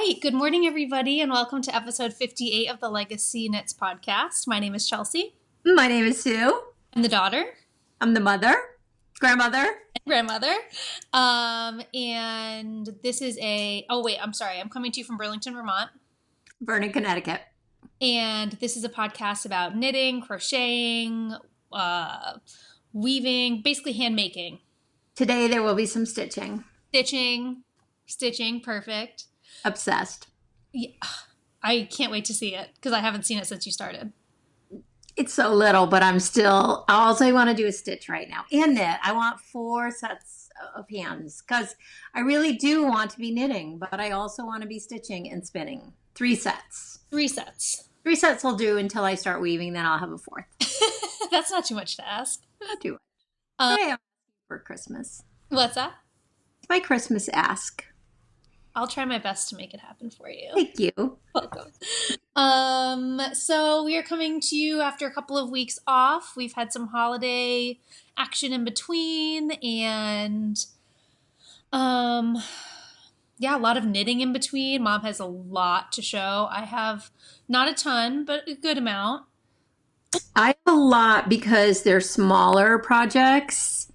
right. Good morning, everybody, and welcome to episode 58 of the LegacyKnitz podcast. My name is Chelsea. My name is Sue. I'm the daughter. I'm the mother, grandmother. And grandmother. And this is I'm coming to you from Burlington, Vermont. Vernon, Connecticut. And this is a podcast about knitting, crocheting, weaving, basically handmaking. Today there will be some stitching. Stitching, perfect. Obsessed. Yeah, I can't wait to see it because I haven't seen it since you started. It's so little, but I'm still, all I want to do is stitch right now. And knit. I want 4 sets of hands because I really do want to be knitting, but I also want to be stitching and spinning. 3 sets. 3 sets. 3 sets will do until I start weaving, then I'll have a 4th. That's not too much to ask. Not too much. But I am for Christmas. What's that? It's my Christmas ask. I'll try my best to make it happen for you. Thank you. Welcome. So we are coming to you after a couple of weeks off. We've had some holiday action in between and a lot of knitting in between. Mom has a lot to show. I have not a ton, but a good amount. I have a lot because they're smaller projects.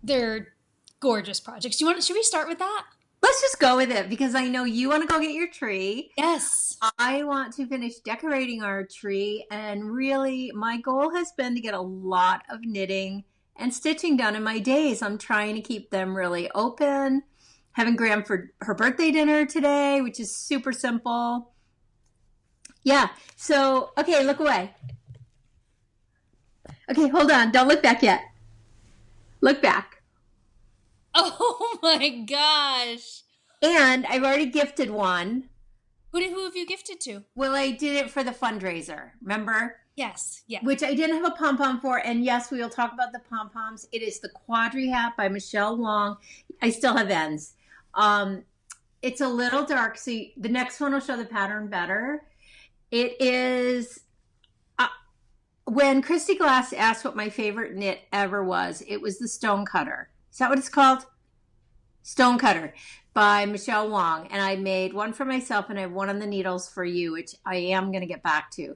They're gorgeous projects. Should we start with that? Let's just go with it because I know you want to go get your tree. Yes. I want to finish decorating our tree, and really my goal has been to get a lot of knitting and stitching done in my days. I'm trying to keep them really open. Having Graham for her birthday dinner today, which is super simple. Yeah. So, okay, look away. Okay, hold on. Don't look back yet. Look back. Oh my gosh. And I've already gifted one. Who have you gifted to? Well, I did it for the fundraiser. Remember? Yes. Yeah. Which I didn't have a pom pom for. And yes, we will talk about the pom poms. It is the Quadri hat by Michele Wang. I still have ends. It's a little dark. So the next one will show the pattern better. It is... when Christy Glass asked what my favorite knit ever was, it was the Stone Cutter. Is that what it's called? Stone Cutter by Michele Wang. And I made one for myself and I have one on the needles for you, which I am going to get back to.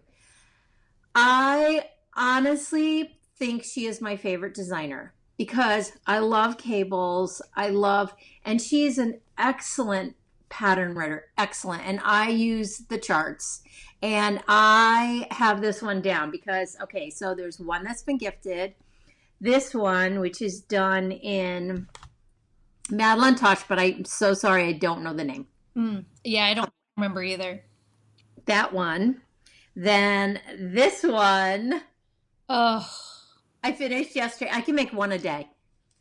I honestly think she is my favorite designer because I love cables. And she's an excellent pattern writer. Excellent. And I use the charts. And I have this one down because, okay, so there's one that's been gifted. This one, which is done in Madeline Tosh, but I'm so sorry I don't know the name. Yeah, I don't remember either. That one. Then this one. Oh. I finished yesterday. I can make one a day.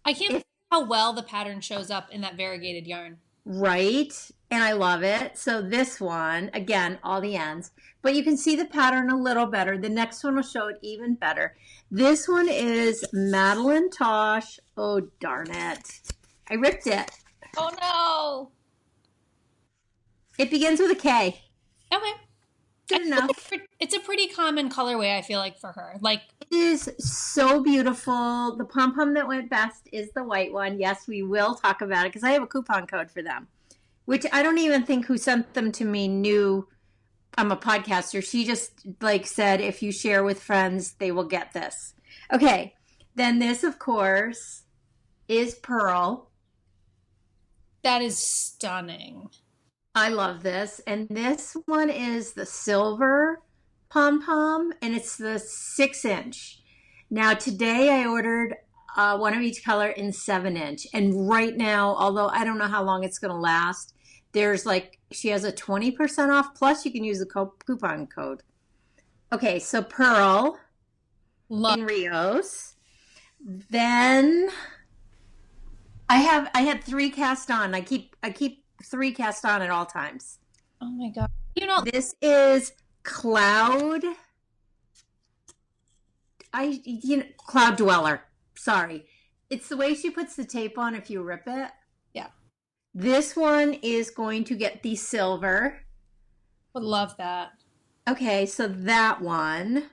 I can't believe how well the pattern shows up in that variegated yarn. Right. And I love it. So this one, again, all the ends. But you can see the pattern a little better. The next one will show it even better. This one is Madeline Tosh. Oh, darn it. I ripped it. Oh, no. It begins with a K. Okay. Good enough. It's a pretty common colorway, I feel like, for her. Like, it is so beautiful. The pom-pom that went best is the white one. Yes, we will talk about it because I have a coupon code for them, which I don't even think who sent them to me knew I'm a podcaster. She just said, if you share with friends, they will get this. Okay. Then this, of course, is Pearl. That is stunning. I love this. And this one is the silver pom-pom, and it's the 6-inch. Now, today I ordered one of each color in 7-inch. And right now, although I don't know how long it's going to last, there's she has a 20% off, plus you can use the coupon code. Okay, so Pearl in Rios. Then I had 3 cast on. I keep 3 cast on at all times. Oh my God. This is Cloud. Cloud Dweller. Sorry. It's the way she puts the tape on if you rip it. Yeah. This one is going to get the silver. Would love that. Okay, so that one.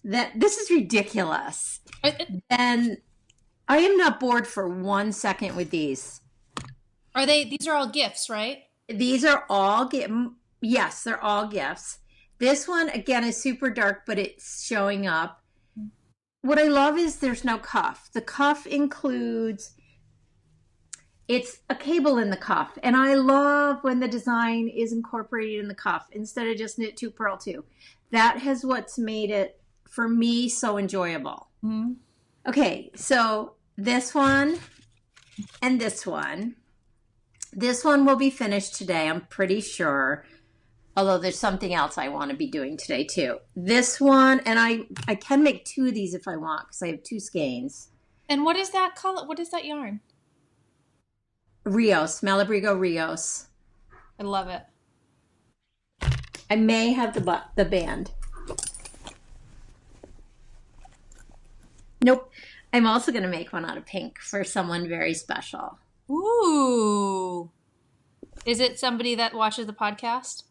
This is ridiculous. And I am not bored for 1 second with these. These are all gifts, right? These are all yes, they're all gifts. This one again is super dark, but it's showing up. What I love is there's no cuff. The cuff includes, it's a cable in the cuff. And I love when the design is incorporated in the cuff instead of just knit 2, purl 2. That has what's made it, for me, so enjoyable. Mm-hmm. Okay, so this one and this one. This one will be finished today, I'm pretty sure. Although there's something else I want to be doing today too. This one, and I can make 2 of these if I want because I have 2 skeins. And what is that color? What is that yarn? Rios, Malabrigo Rios. I love it. I may have the band. Nope. I'm also going to make one out of pink for someone very special. Ooh. Is it somebody that watches the podcast?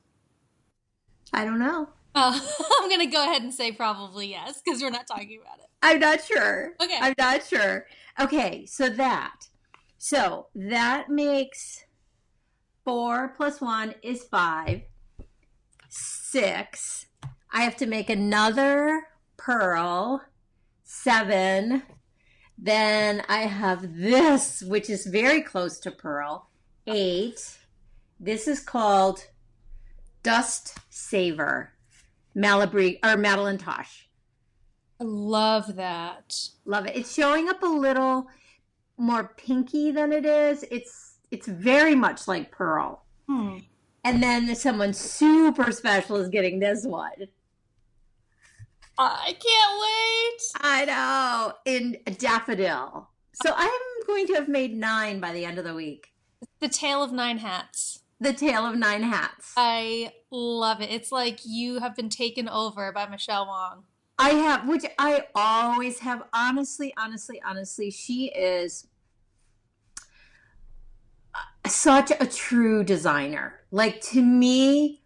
I don't know. Oh, I'm going to go ahead and say probably yes, because we're not talking about it. I'm not sure. Okay. I'm not sure. Okay, so that makes 4 plus 1 is 5. 6. I have to make another purl. 7. Then I have this, which is very close to purl. 8. This is called Dust Saver, Madeline Tosh. I love that. Love it. It's showing up a little more pinky than it is. It's very much like purl. And then someone super special is getting this one. I can't wait. I know. In daffodil. So I'm going to have made 9 by the end of the week. The Tale of 9 Hats. The Tale of 9 Hats. I love it. It's like you have been taken over by Michele Wang. I have, which I always have. Honestly, she is such a true designer. Like, to me,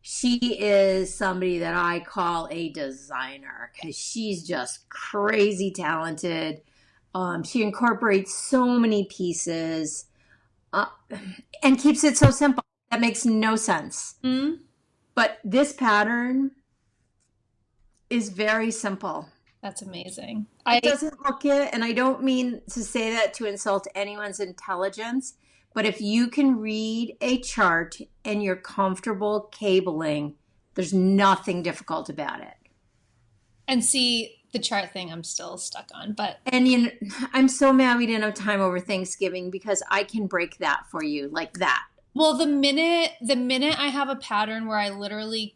she is somebody that I call a designer because she's just crazy talented. She incorporates so many pieces and keeps it so simple. That makes no sense. Mm-hmm. But this pattern is very simple. That's amazing. It doesn't look it, and I don't mean to say that to insult anyone's intelligence, but if you can read a chart and you're comfortable cabling, there's nothing difficult about it. And see, the chart thing I'm still stuck on, but... And I'm so mad we didn't have time over Thanksgiving because I can break that for you like that. Well, the minute I have a pattern where I literally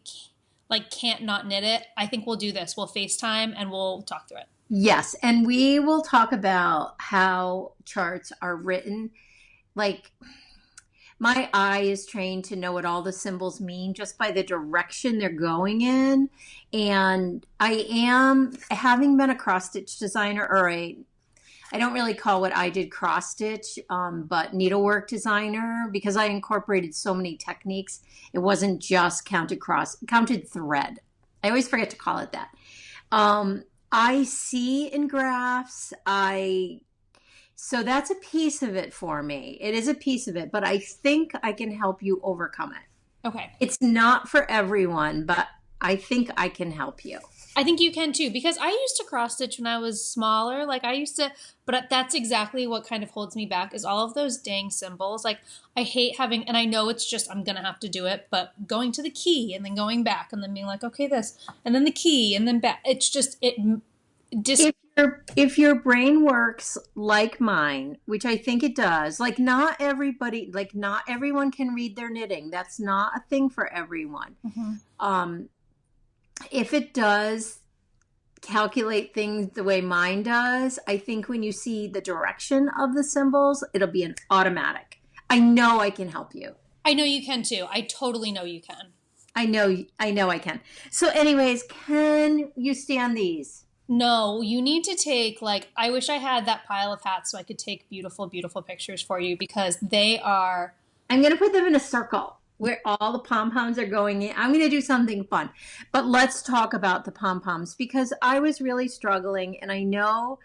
can't not knit it, I think we'll do this. We'll FaceTime and we'll talk through it. Yes, and we will talk about how charts are written. Like, my eye is trained to know what all the symbols mean just by the direction they're going in. And I am, having been a cross-stitch designer, or I don't really call what I did cross-stitch, but needlework designer, because I incorporated so many techniques. It wasn't just counted thread. I always forget to call it that. I see in graphs, so that's a piece of it for me. It is a piece of it, but I think I can help you overcome it. Okay. It's not for everyone, but I think I can help you. I think you can too, because I used to cross stitch when I was smaller. But that's exactly what kind of holds me back is all of those dang symbols. Like, I hate having, and I know it's just, I'm going to have to do it, but going to the key and then going back and then being like, okay, this, and then the key and then back. It's just, if your brain works like mine, which I think it does, not everyone can read their knitting. That's not a thing for everyone. Mm-hmm. If it does calculate things the way mine does, I think when you see the direction of the symbols, it'll be an automatic. I know I can help you. I know you can too. I totally know you can. I know I can. So anyways, can you stand these? No, you need to take, I wish I had that pile of hats so I could take beautiful, beautiful pictures for you because they are... I'm going to put them in a circle where all the pom-poms are going in. I'm going to do something fun. But let's talk about the pom-poms because I was really struggling. And I know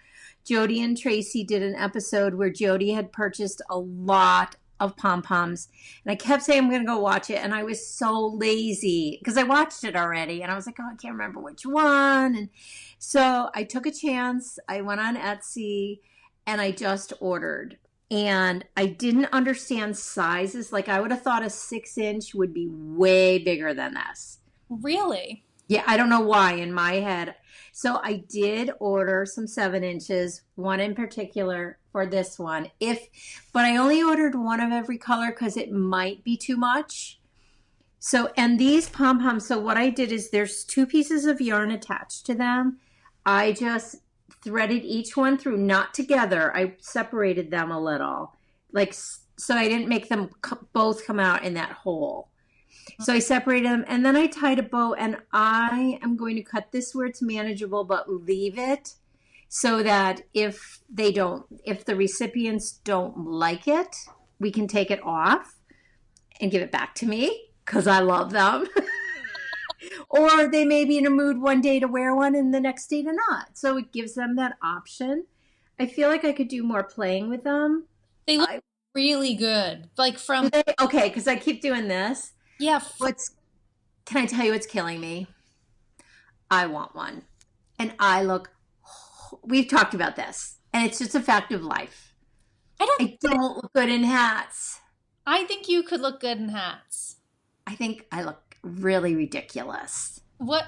Jody and Tracy did an episode where Jody had purchased a lot of Pom Poms. And I kept saying I'm going to go watch it. And I was so lazy because I watched it already. And I was like, oh, I can't remember which one. And so I took a chance. I went on Etsy and I just ordered. And I didn't understand sizes. Like I would have thought a 6-inch would be way bigger than this. Really? Yeah, I don't know why in my head. So I did order some 7 inches, one in particular for this one. But I only ordered one of every color because it might be too much. So, and these pom-poms, so what I did is there's 2 pieces of yarn attached to them. I just threaded each one through, not together. I separated them a little, like, so I didn't make them both come out in that hole. So I separated them and then I tied a bow, and I am going to cut this where it's manageable, but leave it so that if the recipients don't like it, we can take it off and give it back to me because I love them. Or they may be in a mood one day to wear one and the next day to not. So it gives them that option. I feel like I could do more playing with them. They look really good. Like from... Okay, because I keep doing this. Yeah. Can I tell you what's killing me? I want one. And we've talked about this. And it's just a fact of life. I don't look good in hats. I think you could look good in hats. I think I look really ridiculous. What?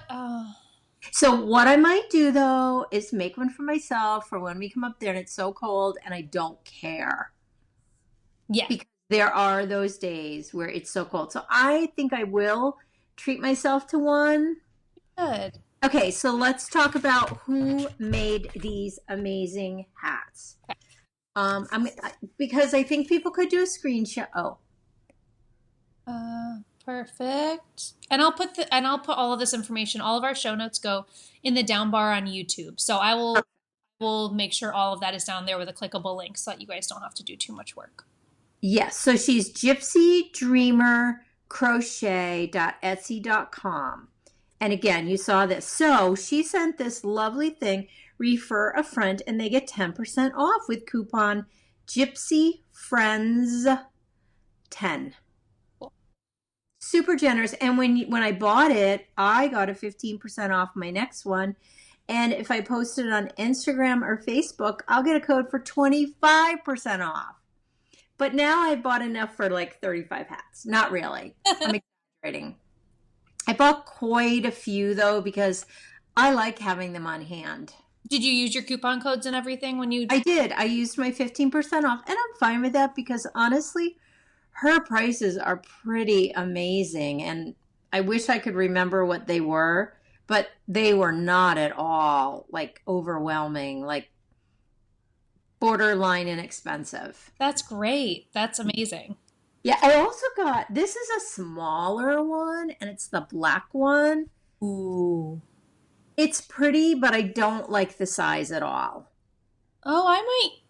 So what I might do though is make one for myself for when we come up there and it's so cold and I don't care. Yeah. Because there are those days where it's so cold. So I think I will treat myself to one. Good. Okay, so let's talk about who made these amazing hats. Okay. Because I think people could do a screenshot. Oh. Perfect. And I'll put all of this information, all of our show notes go in the down bar on YouTube. So I will make sure all of that is down there with a clickable link so that you guys don't have to do too much work. Yes. So she's gypsydreamercrochet.etsy.com. And again, you saw this. So she sent this lovely thing, refer a friend, and they get 10% off with coupon GypsyFriends10. Super generous. And when I bought it, I got a 15% off my next one. And if I post it on Instagram or Facebook, I'll get a code for 25% off. But now I bought enough for like 35 hats. Not really. I'm exaggerating. I bought quite a few though because I like having them on hand. Did you use your coupon codes and everything when you... I did. I used my 15% off, and I'm fine with that because honestly, her prices are pretty amazing, and I wish I could remember what they were, but they were not at all like overwhelming, like borderline inexpensive. That's great. That's amazing. Yeah, I also got, this is a smaller one, and it's the black one. Ooh. It's pretty, but I don't like the size at all. Oh, I might...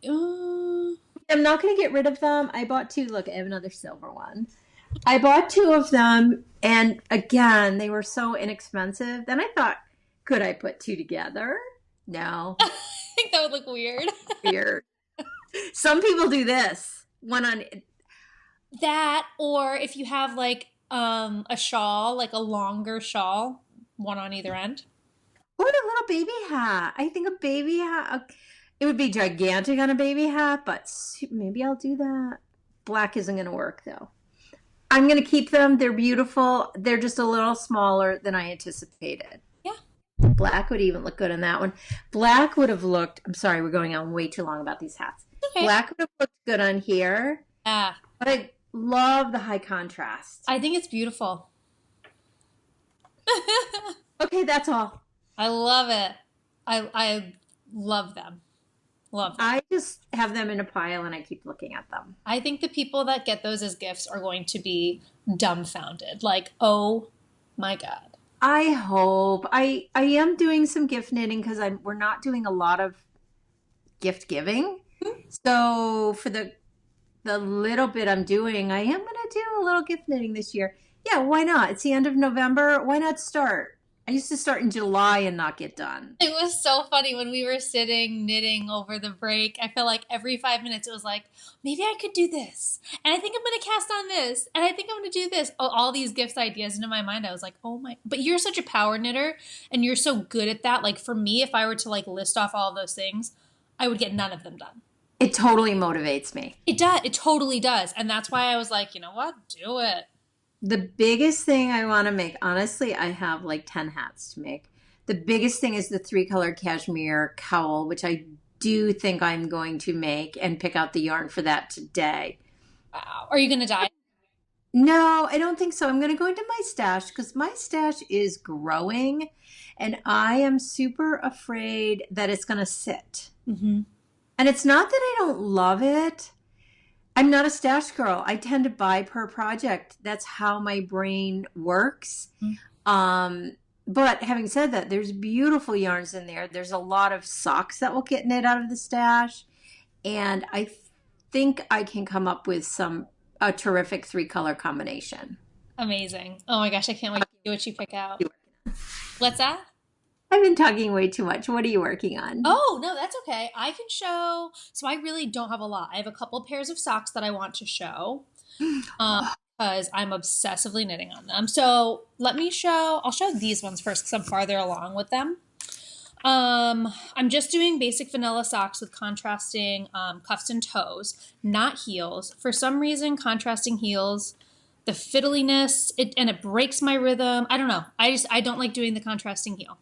I'm not going to get rid of them. I bought 2. Look, I have another silver one. I bought 2 of them, and again, they were so inexpensive. Then I thought, could I put 2 together? No. I think that would look weird. Weird. Some people do this. One on... That, or if you have like a shawl, like a longer shawl, one on either end. Or a little baby hat. I think a baby hat... It would be gigantic on a baby hat, but maybe I'll do that. Black isn't going to work, though. I'm going to keep them. They're beautiful. They're just a little smaller than I anticipated. Yeah. Black would even look good in that one. Black would have looked... I'm sorry, we're going on way too long about these hats. Okay. Black would have looked good on here. Yeah. But I love the high contrast. I think it's beautiful. Okay, that's all. I love it. I love them. Love them. I just have them in a pile and I keep looking at them. I think the people that get those as gifts are going to be dumbfounded. Like, oh my God. I hope. I am doing some gift knitting because we're not doing a lot of gift giving. Mm-hmm. So for the little bit I'm doing, I am going to do a little gift knitting this year. Yeah, why not? It's the end of November. Why not start? I used to start in July and not get done. It was so funny when we were sitting knitting over the break. I felt like every 5 minutes it was like, maybe I could do this. And I think I'm going to cast on this. And I think I'm going to do this. Oh, all these gifts ideas into my mind. I was like, oh my, but you're such a power knitter and you're so good at that. Like for me, if I were to like list off all of those things, I would get none of them done. It totally motivates me. It does. It totally does. And that's why I was like, you know what? Do it. The biggest thing I want to make, honestly, I have like 10 hats to make. The biggest thing is the 3-color cashmere cowl, which I do think I'm going to make and pick out the yarn for that today. Wow. Are you going to dye? No, I don't think so. I'm going to go into my stash because my stash is growing and I am super afraid that it's going to sit. Mm-hmm. And it's not that I don't love it. I'm not a stash girl. I tend to buy per project. That's how my brain works. Mm-hmm. But having said that, there's beautiful yarns in there. There's a lot of socks that will get knit out of the stash. And I think I can come up with a terrific 3-color combination. Amazing. Oh my gosh, I can't wait to see what you pick out. What's that? I've been talking way too much. What are you working on? Oh, no, that's okay. I can show. So I really don't have a lot. I have a couple pairs of socks that I want to show because I'm obsessively knitting on them. So I'll show these ones first because I'm farther along with them. I'm just doing basic vanilla socks with contrasting cuffs and toes, not heels. For some reason, contrasting heels, the fiddliness, it breaks my rhythm. I don't know. I don't like doing the contrasting heel.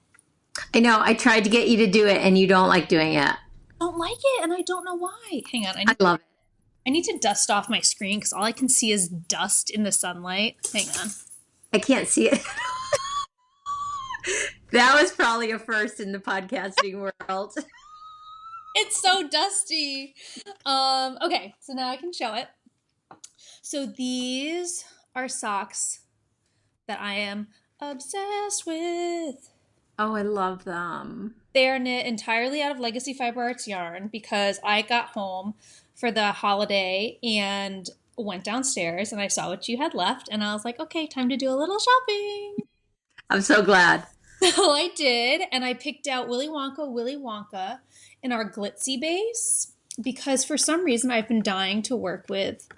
I know. I tried to get you to do it and you don't like doing it. I don't like it and I don't know why. Hang on. I love it. I need to dust off my screen because all I can see is dust in the sunlight. Hang on. I can't see it. That was probably a first in the podcasting world. It's so dusty. Okay, so now I can show it. So these are socks that I am obsessed with. Oh, I love them. They are knit entirely out of Legacy Fiber Arts yarn because I got home for the holiday and went downstairs and I saw what you had left and I was like, okay, time to do a little shopping. I'm so glad. So I did, and I picked out Willy Wonka in our Glitzy base because for some reason I've been dying to work with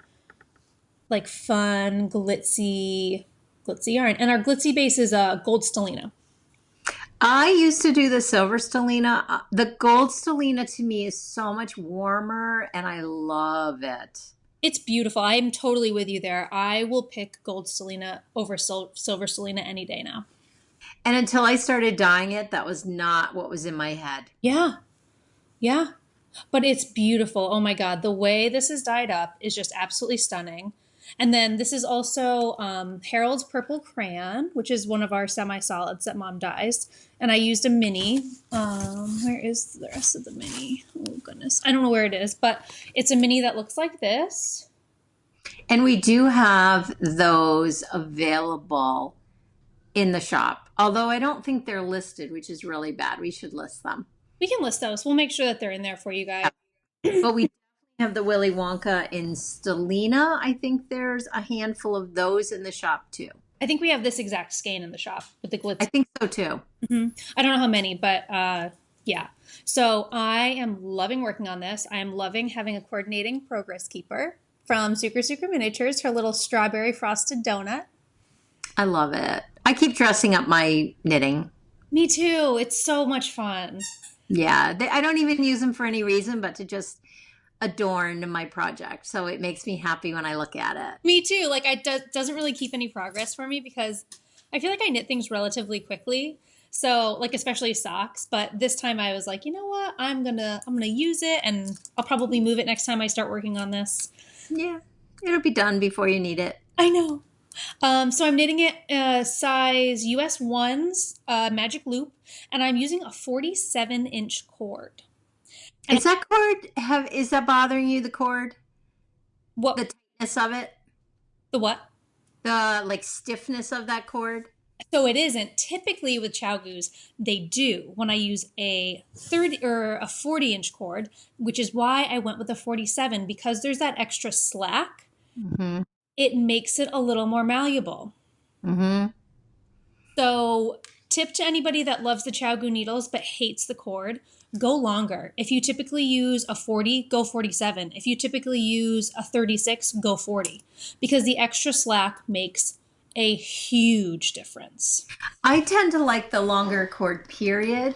like fun glitzy yarn. And our Glitzy base is a gold stellina. I used to do the silver stellina. The gold stellina to me is so much warmer and I love it. It's beautiful. I am totally with you there. I will pick gold stellina over silver stellina any day now. And until I started dyeing it, that was not what was in my head. Yeah. But it's beautiful. Oh my God. The way this is dyed up is just absolutely stunning. And then this is also Harold's Purple Crayon, which is one of our semi-solids that Mom dyes. And I used a mini. Where is the rest of the mini? Oh, goodness. I don't know where it is, but it's a mini that looks like this. And we do have those available in the shop, although I don't think they're listed, which is really bad. We should list them. We can list those. We'll make sure that they're in there for you guys. But we have the Willy Wonka in stellina. I think there's a handful of those in the shop too. I think we have this exact skein in the shop with the glitz. I think so too. Mm-hmm. I don't know how many, but yeah. So I am loving working on this. I am loving having a coordinating progress keeper from Sucre Miniatures, her little strawberry frosted donut. I love it. I keep dressing up my knitting. Me too. It's so much fun. Yeah. I don't even use them for any reason but to just adorn my project. So it makes me happy when I look at it. Me too. Like doesn't really keep any progress for me because I feel like I knit things relatively quickly. So like especially socks. But this time I was like, you know what? I'm gonna use it and I'll probably move it next time I start working on this. Yeah. It'll be done before you need it. I know. So I'm knitting it size US 1s magic loop, and I'm using a 47-inch cord. And is that bothering you, the cord? What? The tightness of it? The what? The like stiffness of that cord? So it isn't. Typically with Chaigoos, they do when I use a 30 or a 40-inch cord, which is why I went with a 47 because there's that extra slack. Mm-hmm. It makes it a little more malleable. Mm-hmm. So Tip to anybody that loves the Chaigoo needles but hates the cord, go longer. If you typically use a 40, go 47. If you typically use a 36, go 40. Because the extra slack makes a huge difference. I tend to like the longer cord period,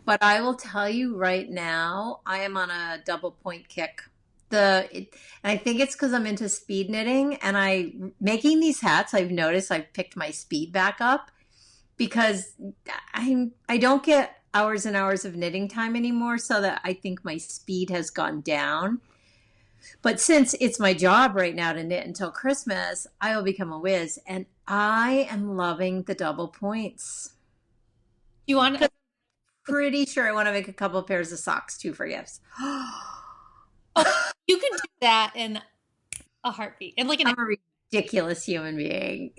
but I will tell you right now, I am on a double point kick. And I think it's because I'm into speed knitting, and making these hats, I've noticed I've picked my speed back up because I don't get hours and hours of knitting time anymore, so that I think my speed has gone down. But since it's my job right now to knit until Christmas, I will become a whiz, and I am loving the double points. You want to? Pretty sure I want to make a couple of pairs of socks too for gifts. Oh, you can do that in a heartbeat. And like I'm a ridiculous human being.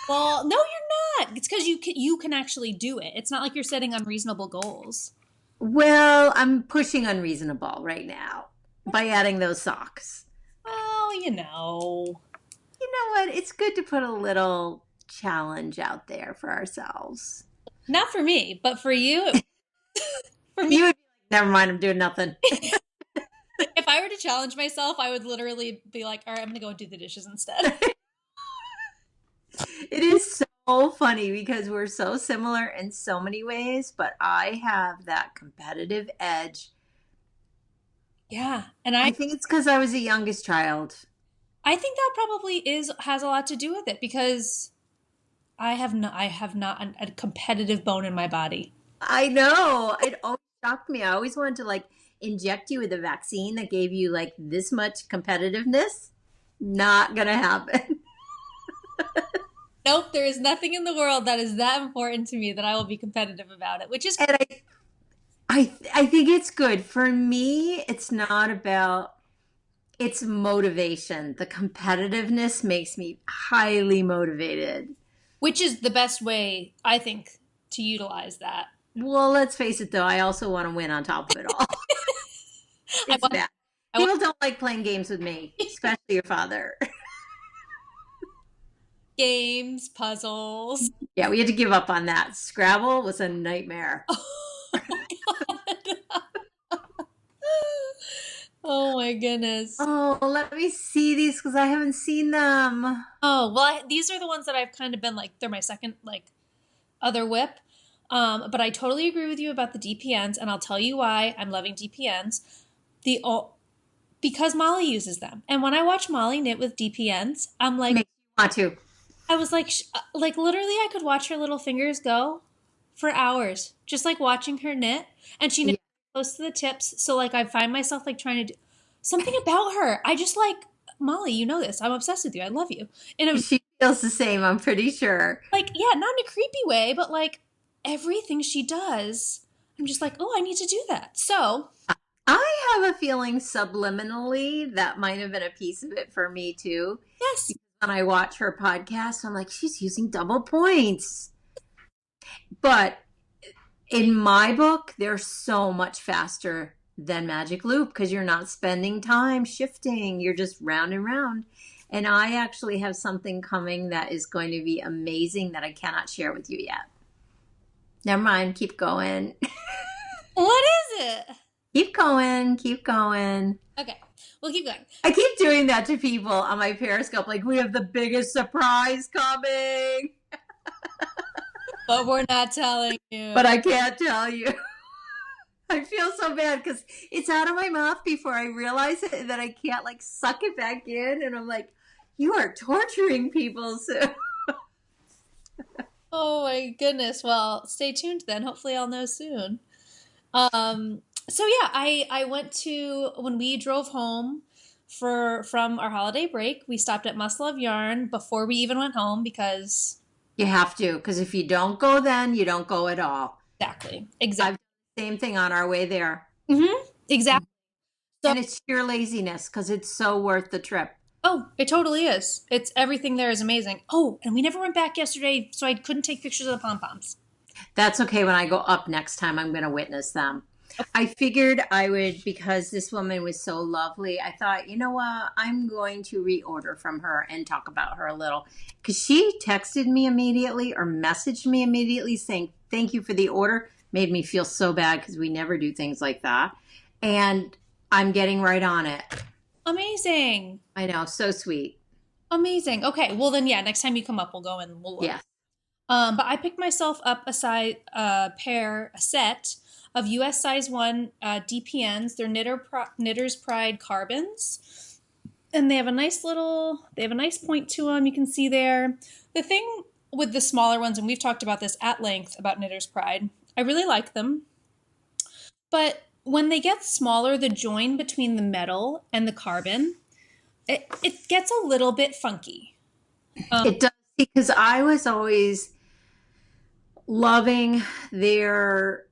Well, no, you're not. It's because you can actually do it. It's not like you're setting unreasonable goals. Well, I'm pushing unreasonable right now by adding those socks. Well, you know. You know what? It's good to put a little challenge out there for ourselves. Not for me, but for you. For me. You would be like, never mind, I'm doing nothing. If I were to challenge myself, I would literally be like, all right, I'm going to go and do the dishes instead. It is so funny because we're so similar in so many ways, but I have that competitive edge. Yeah. And I think it's because I was the youngest child. I think that probably has a lot to do with it because I have not a competitive bone in my body. I know. It always shocked me. I always wanted to like inject you with a vaccine that gave you like this much competitiveness. Not going to happen. Nope, there is nothing in the world that is that important to me that I will be competitive about it, which is... And I think it's good. For me, it's not about... It's motivation. The competitiveness makes me highly motivated. Which is the best way, I think, to utilize that. Well, let's face it, though. I also want to win on top of it all. It's bad. People don't like playing games with me, especially your father. Games, puzzles. Yeah, we had to give up on that. Scrabble was a nightmare. Oh my goodness. Oh, let me see these because I haven't seen them. Oh, well, these are the ones that I've kind of been like, they're my second, like, other whip. But I totally agree with you about the DPNs, and I'll tell you why I'm loving DPNs. Because Molly uses them. And when I watch Molly knit with DPNs, I'm like... Makes you want to. I was like literally I could watch her little fingers go for hours, just like watching her knit. And she knit close to the tips. So like I find myself like trying to do something about her. I just like, Molly, you know this. I'm obsessed with you. I love you. And she feels the same, I'm pretty sure. Like, yeah, not in a creepy way, but like everything she does, I'm just like, oh, I need to do that. So I have a feeling subliminally that might have been a piece of it for me too. Yes. When I watch her podcast, I'm like, she's using double points. But in my book, they're so much faster than Magic Loop because you're not spending time shifting. You're just round and round. And I actually have something coming that is going to be amazing that I cannot share with you yet. Never mind. Keep going. What is it? Keep going. Keep going. Okay. We'll keep going. I keep doing that to people on my Periscope. Like, we have the biggest surprise coming. But we're not telling you. But I can't tell you. I feel so bad because it's out of my mouth before I realize it and then I can't like suck it back in. And I'm like, you are torturing people. So. Oh my goodness. Well, stay tuned then. Hopefully I'll know soon. So yeah, I went to, when we drove home from our holiday break, we stopped at Must Love Yarn before we even went home because... You have to, because if you don't go then, you don't go at all. Exactly. I've done the same thing on our way there. Mm-hmm. Exactly. So, and it's sheer laziness because it's so worth the trip. Oh, it totally is. It's everything there is amazing. Oh, and we never went back yesterday, so I couldn't take pictures of the pom-poms. That's okay. When I go up next time, I'm going to witness them. I figured I would, because this woman was so lovely. I thought, you know what? I'm going to reorder from her and talk about her a little. Because she texted me immediately or messaged me immediately saying, thank you for the order. Made me feel so bad because we never do things like that. And I'm getting right on it. Amazing. I know. So sweet. Amazing. Okay. Well, then, yeah, next time you come up, we'll go and we'll look. Yeah. But I picked myself up a set of US size 1 DPNs. They're Knitter's Pride Karbonz. And they have a nice point to them. You can see there. The thing with the smaller ones, and we've talked about this at length about Knitter's Pride, I really like them. But when they get smaller, the join between the metal and the carbon, it gets a little bit funky. It does, because I was always loving their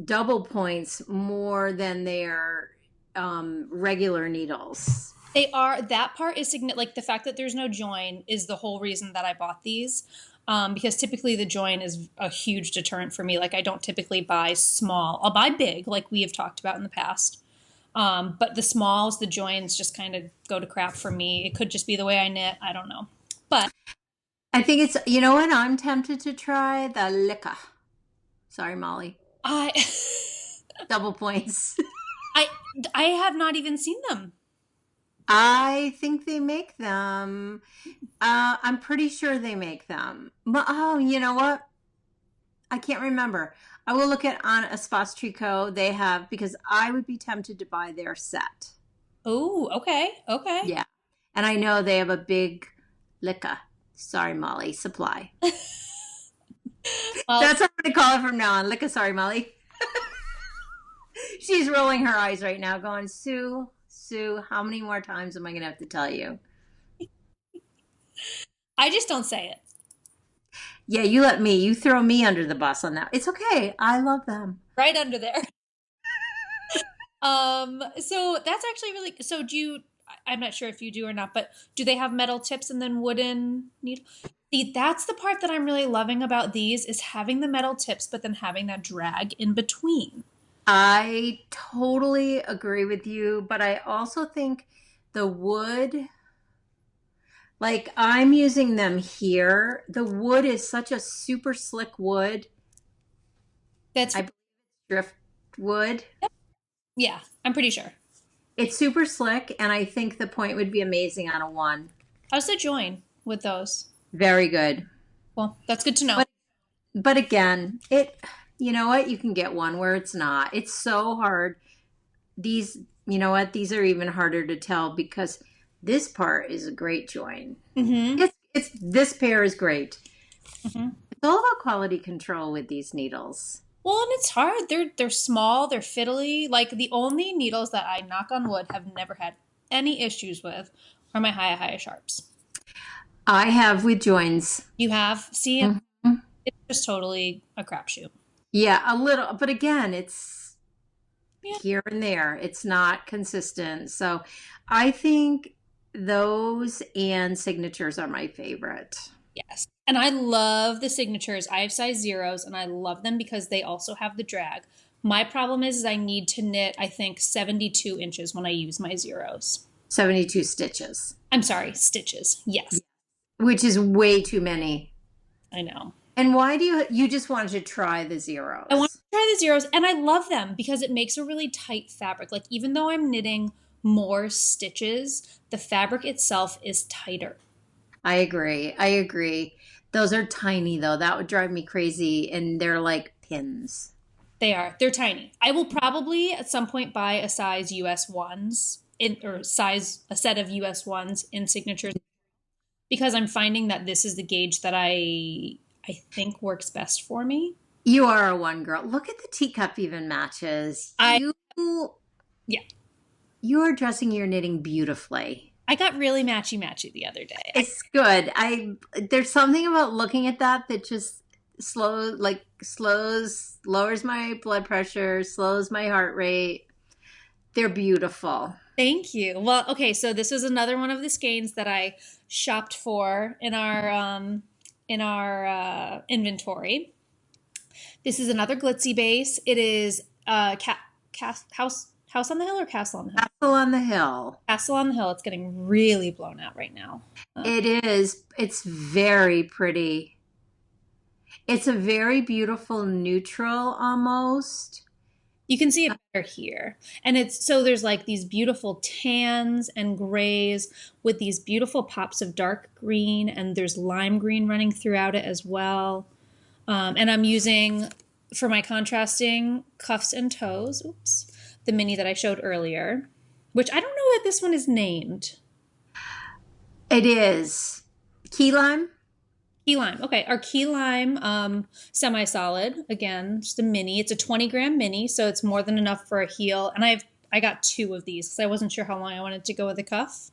double points more than their regular needles. They are, that part is like the fact that there's no join is the whole reason that I bought these. Because typically the join is a huge deterrent for me. Like I don't typically buy small. I'll buy big, like we have talked about in the past. But the smalls, the joins just kind of go to crap for me. It could just be the way I knit. I don't know. But I think it's, you know what? I'm tempted to try the Licka. Sorry, Molly. Double points. I have not even seen them. I think they make them. I'm pretty sure they make them. Oh, you know what? I can't remember. I will look at on Espace Tricot. They have, because I would be tempted to buy their set. Oh, okay. Okay. Yeah. And I know they have a big Licka. Sorry, Molly, supply. Well, that's what I'm going to call it from now on. Licka, sorry, Molly. She's rolling her eyes right now going, Sue, how many more times am I going to have to tell you? I just don't say it. Yeah, you throw me under the bus on that. It's okay. I love them. Right under there. So that's actually really, so I'm not sure if you do or not, but do they have metal tips and then wooden needle? See, that's the part that I'm really loving about these, is having the metal tips, but then having that drag in between. I totally agree with you, but I also think the wood, like I'm using them here. The wood is such a super slick wood. I believe it's driftwood. Yeah, I'm pretty sure. It's super slick, and I think the point would be amazing on a 1. How's the join with those? Very good. Well, that's good to know. But again, you know what? You can get one where it's not. It's so hard. These, you know what? These are even harder to tell because this part is a great join. Mm-hmm. This pair is great. Mm-hmm. It's all about quality control with these needles. Well, and it's hard. They're small. They're fiddly. Like the only needles that I, knock on wood, have never had any issues with are my Haya Sharps. I have with joins. You have? See, mm-hmm. It's just totally a crapshoot. Yeah, a little. But again, it's here and there. It's not consistent. So I think those and signatures are my favorite. Yes. And I love the signatures. I have size 0s, and I love them because they also have the drag. My problem is I need to knit, I think, 72 inches when I use my 0s. 72 stitches. I'm sorry, stitches. Yes. Which is way too many. I know. And why do you just wanted to try the 0s? I want to try the 0s, and I love them because it makes a really tight fabric. Like, even though I'm knitting more stitches, the fabric itself is tighter. I agree. Those are tiny, though. That would drive me crazy, and they're like pins. They are. They're tiny. I will probably at some point buy a size US 1s a set of US 1s in signatures, because I'm finding that this is the gauge that I think works best for me. You are a 1 girl. Look at the teacup even matches. You are dressing your knitting beautifully. I got really matchy the other day. It's good. There's something about looking at that just lowers my blood pressure, slows my heart rate. They're beautiful. Thank you. Well, okay, so this is another one of the skeins that I shopped for in our inventory. This is another glitzy base. It is House on the Hill or Castle on the Hill? Castle on the Hill. Castle on the Hill. It's getting really blown out right now. It is. It's very pretty. It's a very beautiful neutral almost. You can see it better here. And there's like these beautiful tans and grays with these beautiful pops of dark green, and there's lime green running throughout it as well. And I'm using, for my contrasting cuffs and toes, the mini that I showed earlier, which I don't know that this one is named. It is. Key lime? Key lime. Okay, our key lime semi-solid, again, just a mini. It's a 20-gram mini, so it's more than enough for a heel. And I got 2 of these because I wasn't sure how long I wanted to go with the cuff.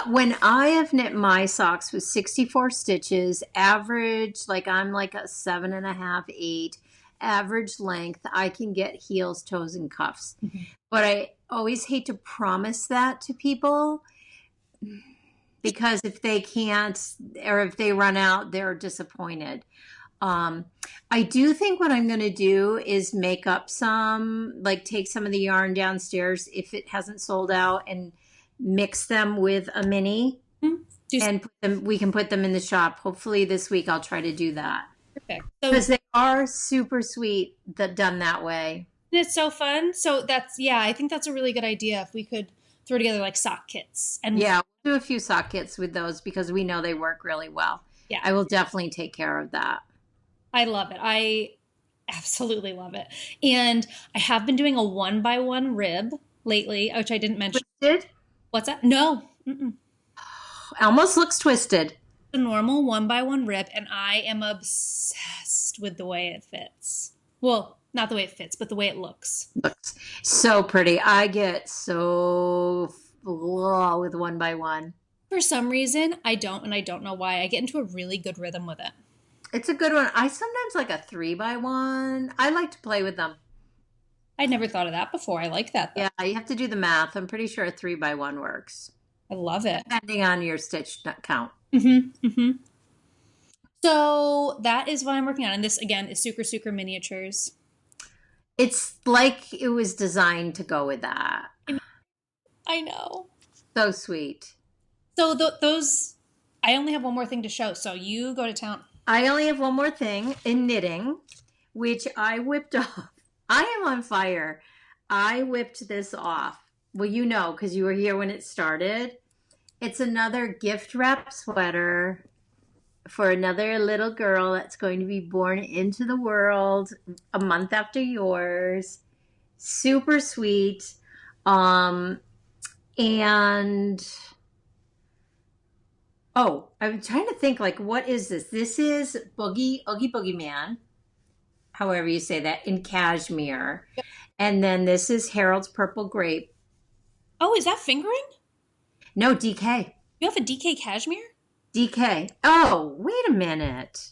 When I have knit my socks with 64 stitches, average, I'm like a 7.5, 8, average length, I can get heels, toes, and cuffs. Mm-hmm. But I always hate to promise that to people, because if they can't, or if they run out, they're disappointed. I do think what I'm going to do is make up some, take some of the yarn downstairs if it hasn't sold out and mix them with a mini, and we can put them in the shop. Hopefully this week I'll try to do that. Perfect. Because they are super sweet done that way. It's so fun. So I think that's a really good idea if we could throw together sock kits. And yeah, we'll do a few sock kits with those because we know they work really well. Yeah, I will definitely take care of that. I love it. I absolutely love it. And I have been doing a 1x1 rib lately, which I didn't mention. Twisted? What's that? No. Mm-mm. Almost looks twisted. A normal 1x1 rib, and I am obsessed with the way it fits. Well, not the way it fits, but the way it looks. Looks so pretty. I get so with 1x1. For some reason, I don't, and I don't know why. I get into a really good rhythm with it. It's a good one. I sometimes like a 3x1. I like to play with them. I'd never thought of that before. I like that, though. Yeah, you have to do the math. I'm pretty sure a 3x1 works. I love it. Depending on your stitch count. Mm-hmm. Mm-hmm. So that is what I'm working on. And this, again, is Sucre Miniatures. It's like it was designed to go with that. I know. So sweet. So those, I only have one more thing to show. So you go to town. I only have one more thing in knitting, which I whipped off. I am on fire. I whipped this off. Well, you know, because you were here when it started. It's another gift wrap sweater for another little girl that's going to be born into the world a month after yours. Super sweet. And I'm trying to think, what is this? This is Oogie Boogie Man, however you say that, in cashmere. Yep. And then this is Harold's Purple Grape. Oh, is that fingering? No, DK. You have a DK cashmere? DK. Oh, wait a minute.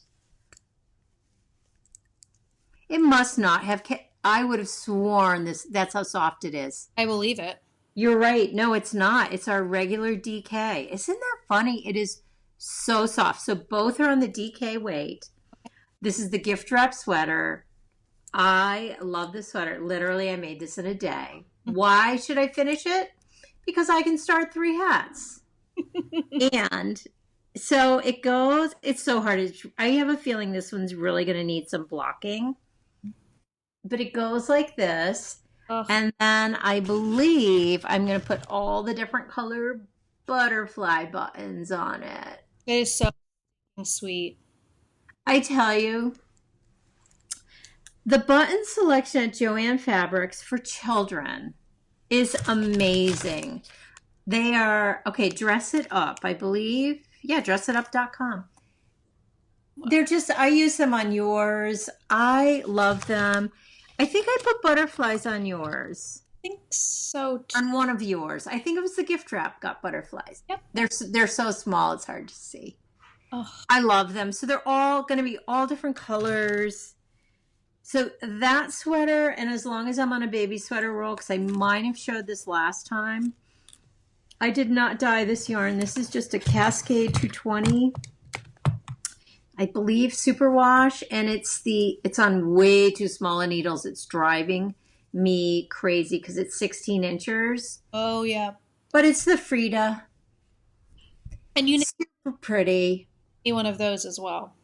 It must not have. I would have sworn that's how soft it is. I believe it. You're right. No, it's not. It's our regular DK. Isn't that funny? It is so soft. So both are on the DK weight. This is the gift wrap sweater. I love this sweater. Literally, I made this in a day. Why should I finish it? Because I can start 3 hats. And so it goes, it's so hard. I have a feeling this one's really going to need some blocking. But it goes like this. Ugh. And then I believe I'm going to put all the different color butterfly buttons on it. It is so sweet. I tell you, the button selection at Joann Fabrics for children is amazing. They are, Dress It Up, I believe. Yeah, dressitup.com. They're just, I use them on yours. I love them. I think I put butterflies on yours. I think so too. On one of yours. I think it was the gift wrap got butterflies. Yep. They're so small it's hard to see. Oh. I love them. So they're all going to be all different colors. So that sweater, and as long as I'm on a baby sweater roll, because I might have showed this last time, I did not dye this yarn. This is just a Cascade 220. I believe superwash, and it's on way too small a needles. It's driving me crazy because it's 16 inches. Oh, yeah. But it's the Frida. And you super pretty. made one of those as well.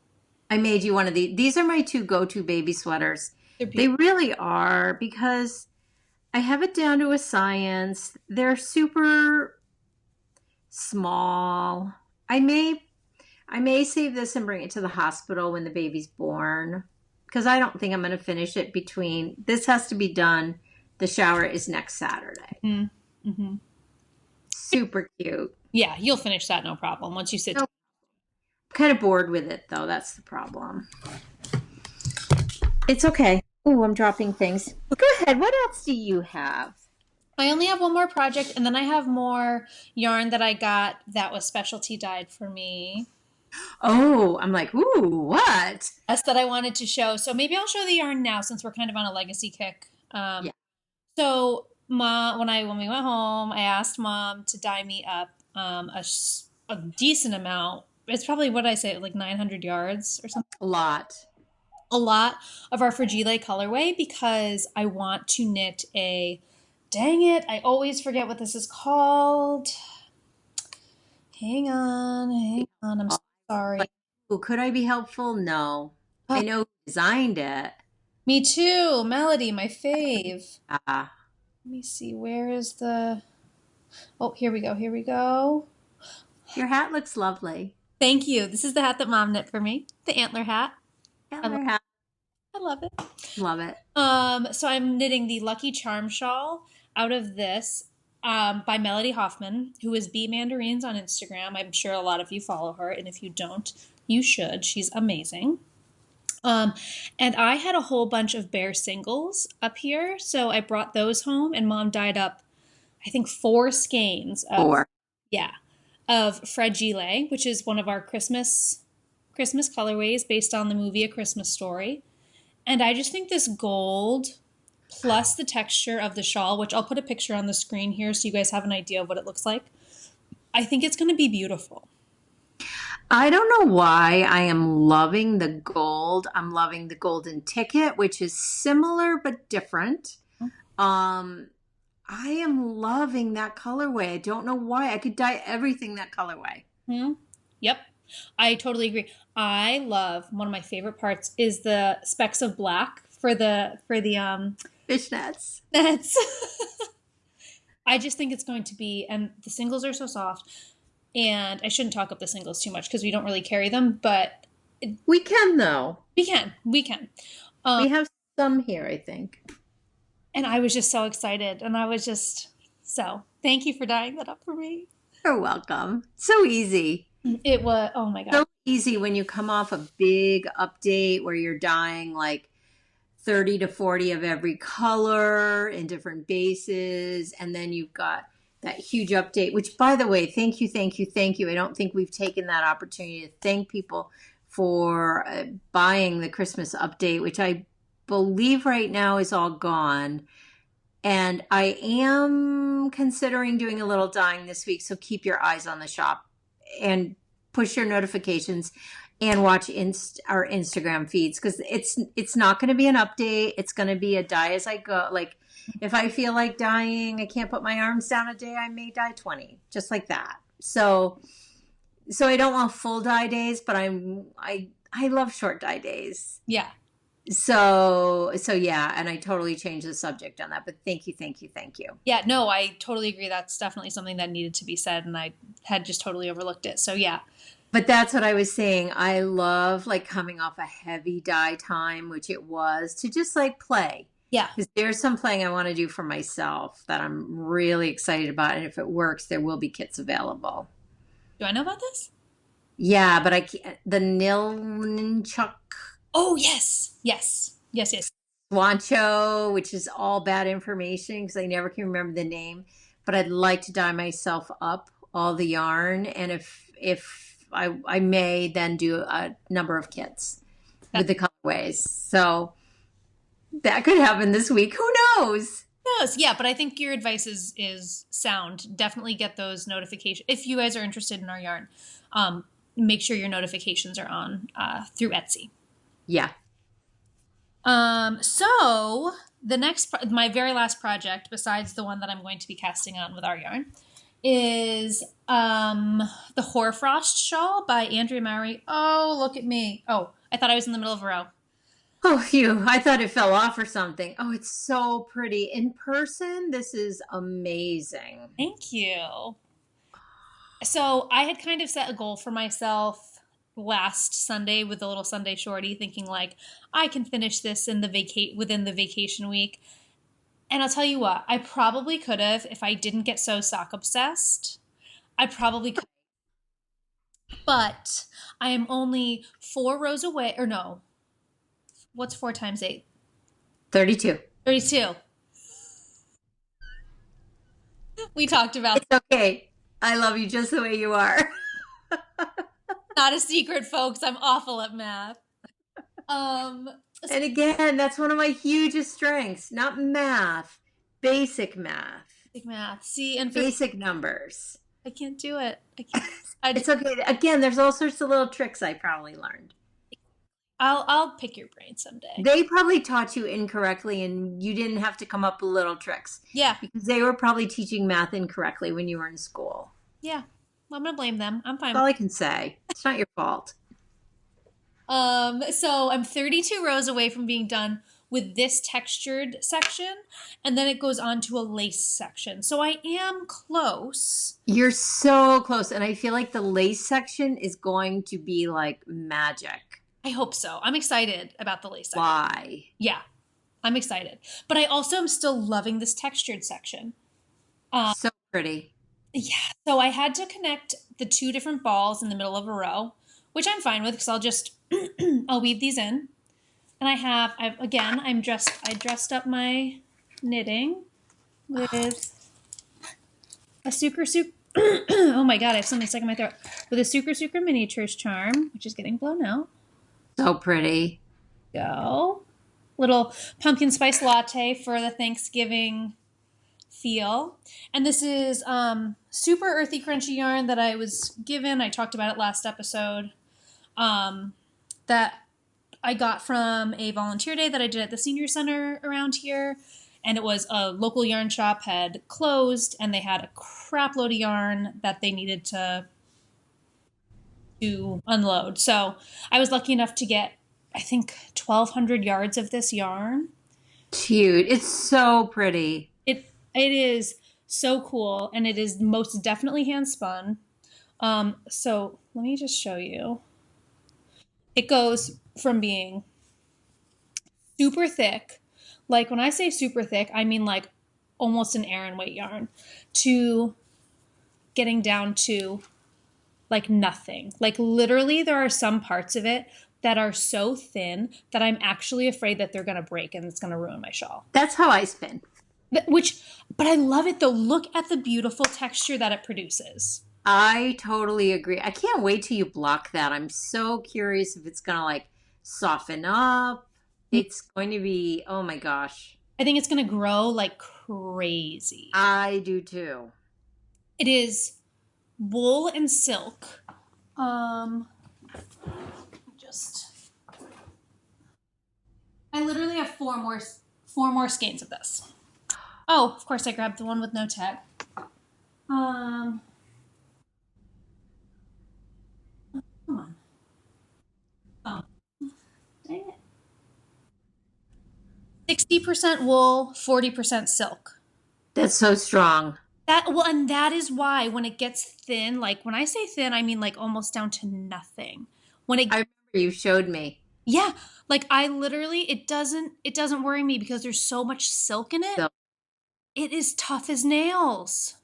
I made you one of these. These are my two go-to baby sweaters. They really are because I have it down to a science. They're super small. I may save this and bring it to the hospital when the baby's born because I don't think I'm going to finish it between. This has to be done. The shower is next Saturday. Mm-hmm. Super cute. Yeah, you'll finish that no problem once you sit. I'm kind of bored with it though. That's the problem. It's okay. Oh, I'm dropping things. Go ahead. What else do you have? I only have one more project, and then I have more yarn that I got that was specialty dyed for me. Oh, I'm like, ooh, what? That's that I wanted to show. So maybe I'll show the yarn now since we're kind of on a legacy kick. Yeah. So Mom, when we went home, I asked Mom to dye me up a decent amount. It's probably, what did I say, like 900 yards or something? A lot of our Fragile colorway because I want to knit dang it, I always forget what this is called. Hang on, I'm sorry. Well, could I be helpful? No. I know who designed it. Me too, Melody, my fave. Let me see, where is the... Oh, here we go. Your hat looks lovely. Thank you. This is the hat that Mom knit for me, the antler hat. I love it. Love it. So I'm knitting the Lucky Charm shawl out of this by Melody Hoffman, who is Bee Mandarins on Instagram. I'm sure a lot of you follow her, and if you don't, you should. She's amazing. And I had a whole bunch of bare singles up here, so I brought those home, and Mom dyed up, I think, 4 skeins. Of Fragile, which is one of our Christmas colorways based on the movie A Christmas Story. And I just think this gold plus the texture of the shawl, which I'll put a picture on the screen here so you guys have an idea of what it looks like. I think it's going to be beautiful. I don't know why I am loving the gold. I'm loving the golden ticket, which is similar but different. I am loving that colorway. I don't know why. I could dye everything that colorway. Yep. I totally agree. I love, one of my favorite parts is the specks of black for the fishnets. I just think it's going to be, and the singles are so soft, and I shouldn't talk up the singles too much because we don't really carry them, but we can though. We can. We have some here, I think. And I was just so excited, and thank you for dyeing that up for me. You're welcome. So easy. It was, oh my God. So easy when you come off a big update where you're dyeing like 30 to 40 of every color in different bases. And then you've got that huge update, which, by the way, thank you. I don't think we've taken that opportunity to thank people for buying the Christmas update, which I believe right now is all gone. And I am considering doing a little dyeing this week. So keep your eyes on the shop and push your notifications and watch our Instagram feeds, because it's not going to be an update. It's going to be a dye as I go. Like if I feel like dyeing, I can't put my arms down a day, I may dye 20, just like that. So I don't want full dye days, but I love short dye days. Yeah. So yeah, and I totally changed the subject on that, but thank you. Yeah, no, I totally agree. That's definitely something that needed to be said, and I had just totally overlooked it. So yeah. But that's what I was saying. I love like coming off a heavy dye time, which it was, to just like play. Yeah. Because there's some playing I want to do for myself that I'm really excited about, and if it works, there will be kits available. Do I know about this? Yeah, but I can't. The Nilnchuk. Oh, yes. Swancho, which is all bad information because I never can remember the name. But I'd like to dye myself up all the yarn, and if I may then do a number of kits with the colorways. So that could happen this week. Who knows? Yeah, but I think your advice is sound. Definitely get those notifications. If you guys are interested in our yarn, make sure your notifications are on through Etsy. Yeah. So my very last project, besides the one that I'm going to be casting on with our yarn, is the Hoarfrost Shawl by Andrea Mowry. Oh, look at me. Oh, I thought I was in the middle of a row. Oh, phew. I thought it fell off or something. Oh, it's so pretty. In person, this is amazing. Thank you. So I had kind of set a goal for myself last Sunday with the little Sunday shorty, thinking like, I can finish this in within the vacation week. And I'll tell you what, I probably could have if I didn't get so sock obsessed. I probably could. But I am only 4 rows away, or no. What's 4 times 8? 32. 32. We talked about It's okay. I love you just the way you are. Not a secret, folks. I'm awful at math. And again, that's one of my hugest strengths. Not math, basic math. Basic math. See, and basic numbers. I can't do it. I can't. It's okay. Again, there's all sorts of little tricks I probably learned. I'll pick your brain someday. They probably taught you incorrectly and you didn't have to come up with little tricks. Yeah. Because they were probably teaching math incorrectly when you were in school. Yeah. Well, I'm going to blame them. I'm fine. That's all I can say. It's not your fault. So I'm 32 rows away from being done with this textured section, and then it goes on to a lace section. So I am close. You're so close, and I feel like the lace section is going to be like magic. I hope so. I'm excited about the lace section. Why? Yeah, I'm excited. But I also am still loving this textured section. So pretty. Yeah, so I had to connect the 2 different balls in the middle of a row, which I'm fine with because I'll just, I'll weave these in. And I dressed up my knitting with a Sucre, oh my God, I have something stuck in my throat. With a Sucre Miniatures charm, which is getting blown out. So pretty. Go. Little pumpkin spice latte for the Thanksgiving feel. And this is super earthy crunchy yarn that I was given. I talked about it last episode. That I got from a volunteer day that I did at the senior center around here. And it was a local yarn shop had closed and they had a crap load of yarn that they needed to unload. So I was lucky enough to get, I think, 1,200 yards of this yarn. Cute. It's so pretty. It is so cool, and it is most definitely hand spun. So let me just show you. It goes from being super thick, like when I say super thick, I mean like almost an Aran weight yarn, to getting down to like nothing. Like literally there are some parts of it that are so thin that I'm actually afraid that they're going to break and it's going to ruin my shawl. That's how I spin. But I love it though. Look at the beautiful texture that it produces. I totally agree. I can't wait till you block that. I'm so curious if it's going to like soften up. It's going to be, oh my gosh. I think it's going to grow like crazy. I do too. It is wool and silk. I literally have four more skeins of this. Oh, of course I grabbed the one with no tag. Come on. Oh, dang it. 60% wool, 40% silk. That's so strong. And that is why when it gets thin, like when I say thin, I mean like almost down to nothing. I remember you showed me. Yeah, like I literally, it doesn't worry me because there's so much silk in it. So, it is tough as nails.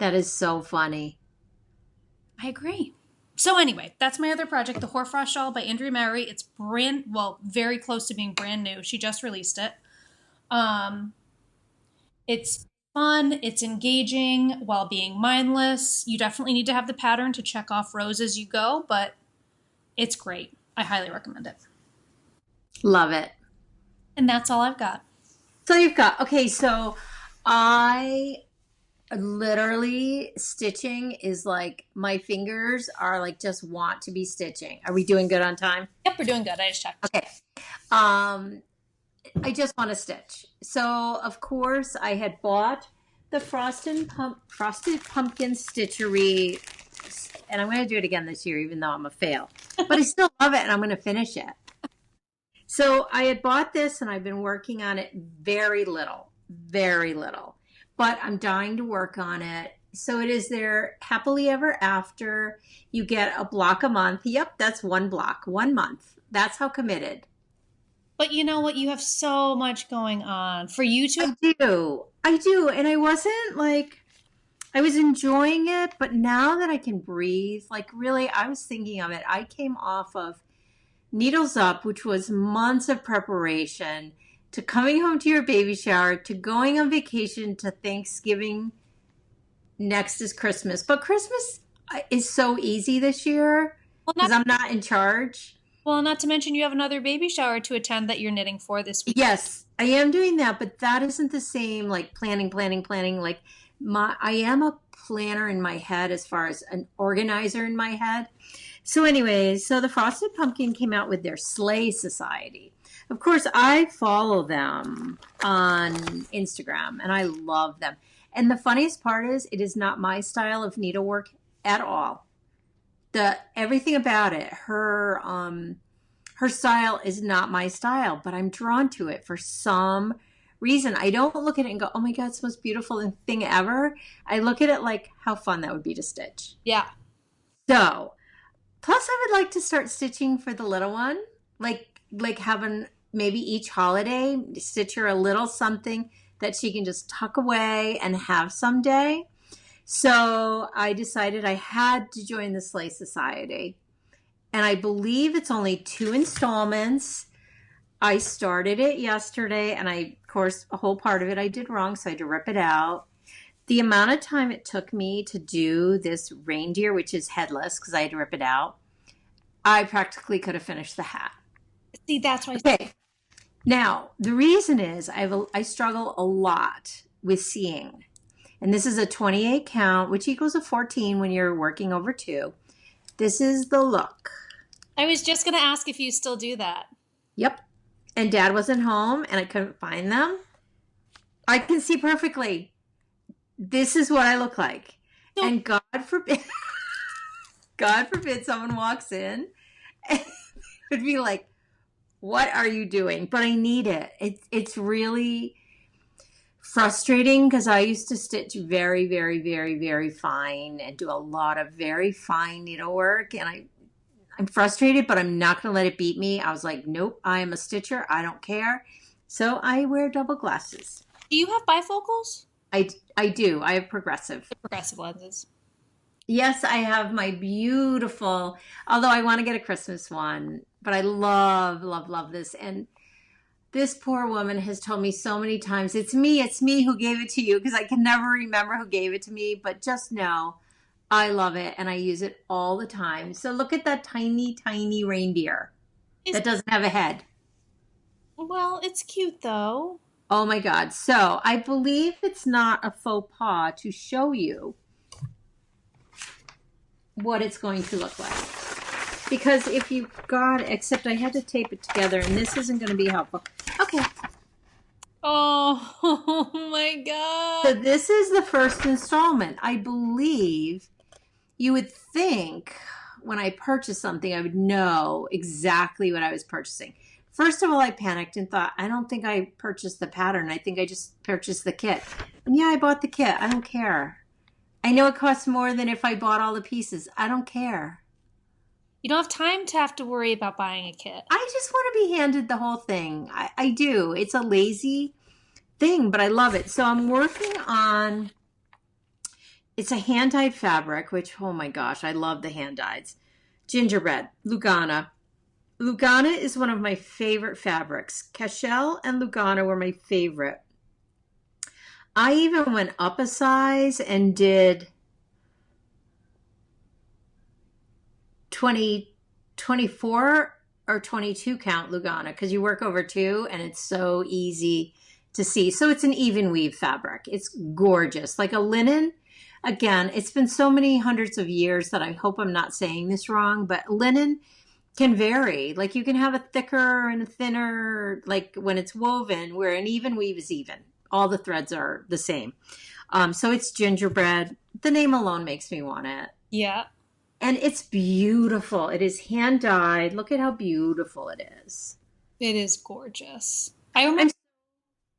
that is so funny. I agree. So anyway, that's my other project, the Hoarfrost Shawl by Andrea Mowry. It's very close to being brand new. She just released it. It's fun, it's engaging while being mindless. You definitely need to have the pattern to check off rows as you go, but it's great. I highly recommend it. Love it. And that's all I've got. So you've got, okay, so I literally, stitching is like, my fingers are like just want to be stitching. Are we doing good on time? Yep, we're doing good. I just checked. Okay. I just want to stitch. So of course I had bought the frosted pumpkin stitchery, and I'm going to do it again this year, even though I'm a fail. But I still love it, and I'm going to finish it. So I had bought this, and I've been working on it very little, but I'm dying to work on it. So it is their happily ever after. You get a block a month. Yep, that's one block, 1 month. That's how committed. But you know what? You have so much going on for you to. I do. And I wasn't like, I was enjoying it, but now that I can breathe, like really, I was thinking of it. I came off of Needles Up, which was months of preparation, to coming home to your baby shower, to going on vacation, to Thanksgiving. Next is Christmas. But Christmas is so easy this year because I'm not in charge. Well, not to mention you have another baby shower to attend that you're knitting for this week. Yes, I am doing that, but that isn't the same like planning. Like I am a planner in my head as far as an organizer in my head. So anyways, so the Frosted Pumpkin came out with their Sleigh Society. Of course, I follow them on Instagram and I love them. And the funniest part is it is not my style of needlework at all. Everything about it, her style is not my style, but I'm drawn to it for some reason. I don't look at it and go, oh my God, it's the most beautiful thing ever. I look at it like how fun that would be to stitch. Yeah. So, plus I would like to start stitching for the little one, like having maybe each holiday, stitch her a little something that she can just tuck away and have someday. So I decided I had to join the Sleigh Society. And I believe it's only 2 installments. I started it yesterday, and of course, a whole part of it I did wrong, so I had to rip it out. The amount of time it took me to do this reindeer, which is headless, because I had to rip it out, I practically could have finished the hat. See, that's why. Okay. Now, the reason is I struggle a lot with seeing. And this is a 28 count, which equals a 14 when you're working over 2. This is the look. I was just going to ask if you still do that. Yep. And Dad wasn't home and I couldn't find them. I can see perfectly. This is what I look like. No. And God forbid someone walks in and would be like, what are you doing? But I need it. It's really frustrating because I used to stitch very, very, very, very fine and do a lot of very fine needlework. And I'm frustrated, but I'm not going to let it beat me. I was like, nope, I am a stitcher. I don't care. So I wear double glasses. Do you have bifocals? I do. I have progressive. The progressive lenses. Yes, I have my beautiful, although I want to get a Christmas one, but I love, love, love this. And this poor woman has told me so many times, it's me who gave it to you, because I can never remember who gave it to me, but just know I love it and I use it all the time. So look at that tiny, tiny reindeer that doesn't have a head. Well, it's cute though. Oh my God. So I believe it's not a faux pas to show you what it's going to look like. Because if you got, except I had to tape it together and this isn't going to be helpful. Okay. Oh my God. So this is the first installment. I believe you would think when I purchased something, I would know exactly what I was purchasing. First of all, I panicked and thought, I don't think I purchased the pattern. I think I just purchased the kit. And yeah, I bought the kit. I don't care. I know it costs more than if I bought all the pieces. I don't care. You don't have to worry about buying a kit. I just want to be handed the whole thing. I do. It's a lazy thing, but I love it. So I'm working on, it's a hand-dyed fabric, which, oh my gosh, I love the hand-dyeds. Gingerbread, Lugana. Lugana is one of my favorite fabrics. Cashel and Lugana were my favorite. I even went up a size and did 24 or 22 count Lugana, because you work over 2 and it's so easy to see. So it's an even weave fabric. It's gorgeous. Like a linen. Again, it's been so many hundreds of years that I hope I'm not saying this wrong, but linen can vary. Like you can have a thicker and a thinner, like when it's woven, where an even weave is even. All the threads are the same. So it's gingerbread. The name alone makes me want it. Yeah. And it's beautiful. It is hand dyed. Look at how beautiful it is. It is gorgeous. I'm so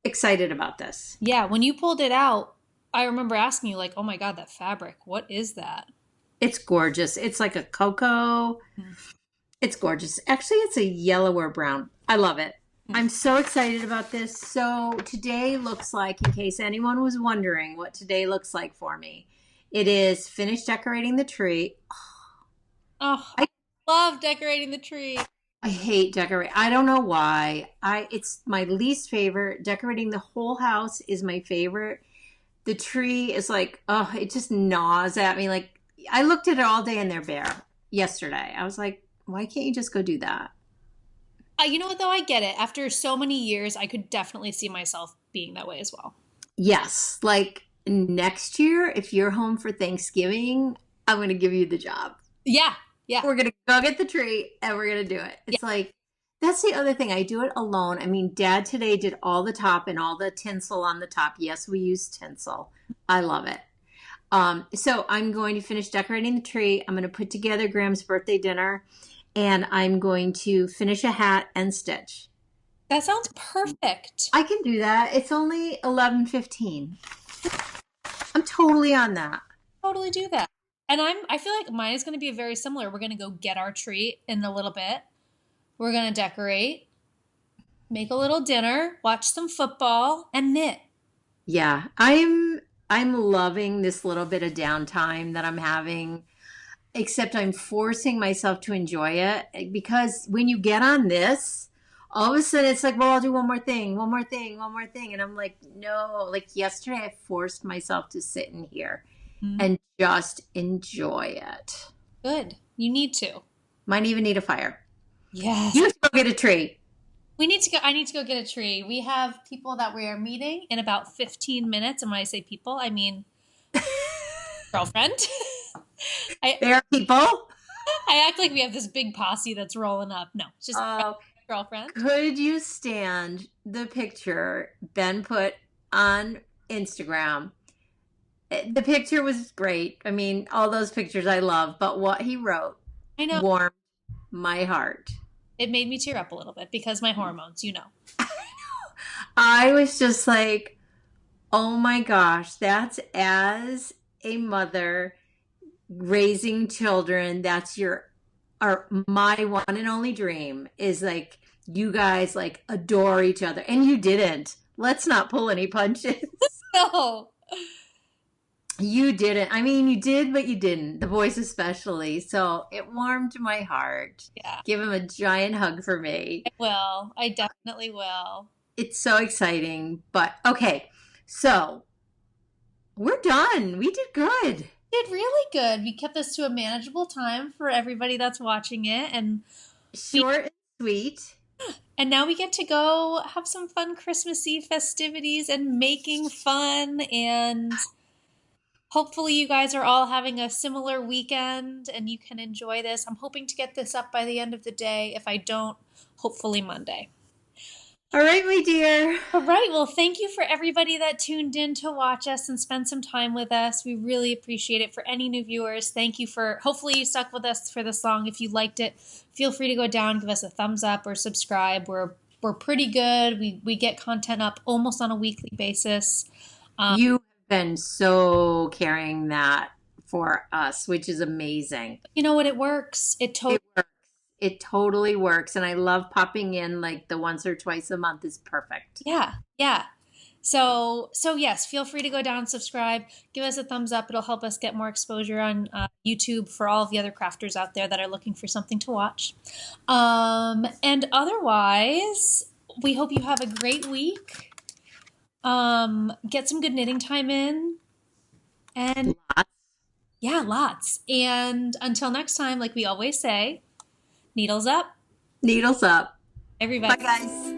excited about this. Yeah, when you pulled it out, I remember asking you, like, oh my God, that fabric, what is that? It's gorgeous. It's like a cocoa. It's gorgeous. Actually, it's a yellower brown. I love it. I'm so excited about this. So today looks like, in case anyone was wondering what today looks like for me, it is finished decorating the tree. Oh, I love decorating the tree. I hate decorating. I don't know why. It's my least favorite. Decorating the whole house is my favorite. The tree is like, oh, it just gnaws at me. Like, I looked at it all day and they're bare yesterday. I was like, why can't you just go do that? You know what, though? I get it. After so many years, I could definitely see myself being that way as well. Yes. Like next year, if you're home for Thanksgiving, I'm going to give you the job. Yeah. Yeah. We're going to go get the tree and we're going to do it. It's like, that's the other thing. I do it alone. I mean, Dad today did all the top and all the tinsel on the top. Yes, we use tinsel. I love it. So I'm going to finish decorating the tree. I'm going to put together Graham's birthday dinner. And I'm going to finish a hat and stitch. That sounds perfect. I can do that. It's only 11:15. I'm totally on that. Totally do that. And I feel like mine is going to be very similar. We're going to go get our tree in a little bit. We're going to decorate, make a little dinner, watch some football, and knit. Yeah, I'm loving this little bit of downtime that I'm having. Except I'm forcing myself to enjoy it, because when you get on this, all of a sudden it's like, well, I'll do one more thing. And I'm like, no, like yesterday I forced myself to sit in here and just enjoy it. Good. You need to. Might even need a fire. Yes. You have to go get a tree. I need to go get a tree. We have people that we are meeting in about 15 minutes. And when I say people, I mean girlfriend. There are people. I act like we have this big posse that's rolling up. No, it's just girlfriend. Could you stand the picture Ben put on Instagram? The picture was great. I mean, all those pictures I love, but what he wrote warmed my heart. It made me tear up a little bit because my hormones, you know. I was just like, oh my gosh, that's as a mother raising children, that's my one and only dream, is like you guys like adore each other, and you didn't. Let's not pull any punches. No, you didn't. I mean, you did, but you didn't. The boys especially. So it warmed my heart. Yeah, give him a giant hug for me. I will. I definitely will. It's so exciting. But okay, so we're done. We did good. Did really good. We kept this to a manageable time for everybody that's watching it, and short and sweet. And now we get to go have some fun Christmas Eve festivities and making fun, and hopefully you guys are all having a similar weekend and you can enjoy this. I'm hoping to get this up by the end of the day. If I don't, hopefully Monday. All right, my dear. All right. Well, thank you for everybody that tuned in to watch us and spend some time with us. We really appreciate it. For any new viewers, thank you hopefully you stuck with us for this long. If you liked it, feel free to go down, give us a thumbs up or subscribe. We're pretty good. We get content up almost on a weekly basis. You have been so carrying that for us, which is amazing. You know what? It works. It totally works. It totally works. And I love popping in like the once or twice a month is perfect. Yeah. Yeah. So yes, feel free to go down and subscribe. Give us a thumbs up. It'll help us get more exposure on YouTube for all of the other crafters out there that are looking for something to watch. And otherwise, we hope you have a great week. Get some good knitting time in. And lots. And until next time, like we always say, needles up. Needles up. Everybody. Bye, guys.